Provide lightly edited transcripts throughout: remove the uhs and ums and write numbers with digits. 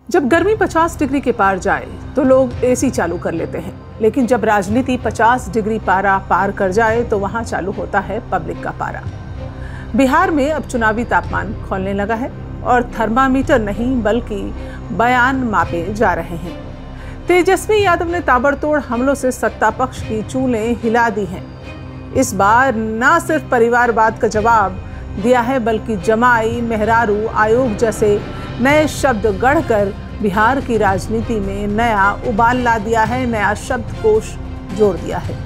जब गर्मी 50 डिग्री के पार जाए तो लोग एसी चालू कर लेते हैं, लेकिन जब राजनीति 50 डिग्री पारा पार कर जाए तो वहां चालू होता है पब्लिक का पारा। बिहार में अब चुनावी तापमान खौलने लगा है और थर्मामीटर नहीं बल्कि बयान मापे जा रहे हैं। तेजस्वी यादव ने ताबड़तोड़ हमलों से सत्ता पक्ष की चूलें हिला दी हैं। इस बार न सिर्फ परिवारवाद का जवाब दिया है बल्कि जमाई, मेहरारू, आयोग जैसे नए शब्द गढ़कर बिहार की राजनीति में नया उबाल ला दिया है, नया शब्दकोश जोड़ दिया है।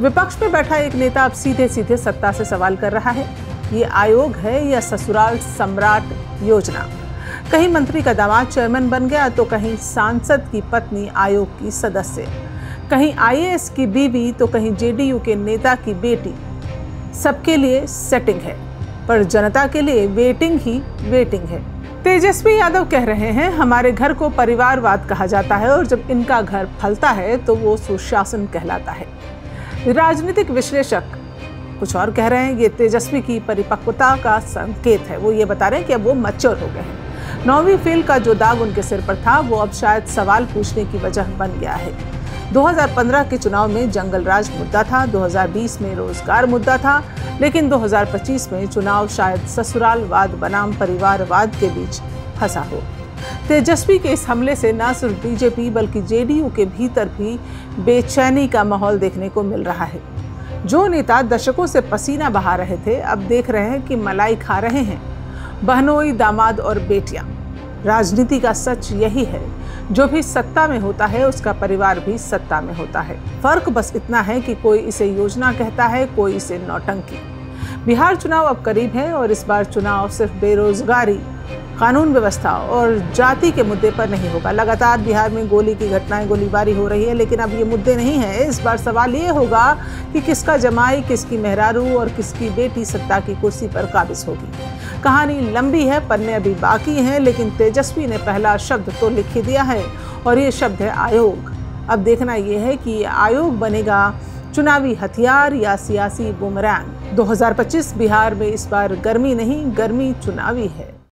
विपक्ष में बैठा एक नेता अब सीधे सीधे सत्ता से सवाल कर रहा है, ये आयोग है या ससुराल सम्राट योजना। कहीं मंत्री का दामाद चेयरमैन बन गया तो कहीं सांसद की पत्नी आयोग की सदस्य, कहीं आईएएस की बीवी तो कहीं जेडीयू के नेता की बेटी। सबके लिए सेटिंग है पर जनता के लिए वेटिंग ही वेटिंग है। तेजस्वी यादव कह रहे हैं, हमारे घर को परिवारवाद कहा जाता है और जब इनका घर फलता है तो वो सुशासन कहलाता है। राजनीतिक विश्लेषक कुछ और कह रहे हैं, ये तेजस्वी की परिपक्वता का संकेत है। वो ये बता रहे हैं कि अब वो मैच्योर हो गए हैं। 9वीं फेल का जो दाग उनके सिर पर था वो अब शायद सवाल पूछने की वजह बन गया है। 2015 के चुनाव में जंगल राज मुद्दा था, 2020 में रोजगार मुद्दा था, लेकिन 2025 में चुनाव शायद ससुरालवाद बनाम परिवारवाद के बीच फंसा हो। तेजस्वी के इस हमले से न सिर्फ बीजेपी बल्कि जेडीयू के भीतर भी बेचैनी का माहौल देखने को मिल रहा है। जो नेता दशकों से पसीना बहा रहे थे अब देख रहे हैं कि मलाई खा रहे हैं बहनोई, दामाद और बेटियां। राजनीति का सच यही है, जो भी सत्ता में होता है उसका परिवार भी सत्ता में होता है। फर्क बस इतना है कि कोई इसे योजना कहता है, कोई इसे नौटंकी। बिहार चुनाव अब करीब है और इस बार चुनाव सिर्फ बेरोजगारी, कानून व्यवस्था और जाति के मुद्दे पर नहीं होगा। लगातार बिहार में गोली की घटनाएं, गोलीबारी हो रही है, लेकिन अब ये मुद्दे नहीं है। इस बार सवाल ये होगा कि किसका जमाई, किसकी मेहरारू और किसकी बेटी सत्ता की कुर्सी पर काबिज होगी। कहानी लंबी है, पन्ने अभी बाकी हैं, लेकिन तेजस्वी ने पहला शब्द तो लिख ही दिया है और ये शब्द है आयोग। अब देखना यह है कि आयोग बनेगा चुनावी हथियार या सियासी बुमरैंग। 2025 बिहार में इस बार गर्मी नहीं, गर्मी चुनावी है।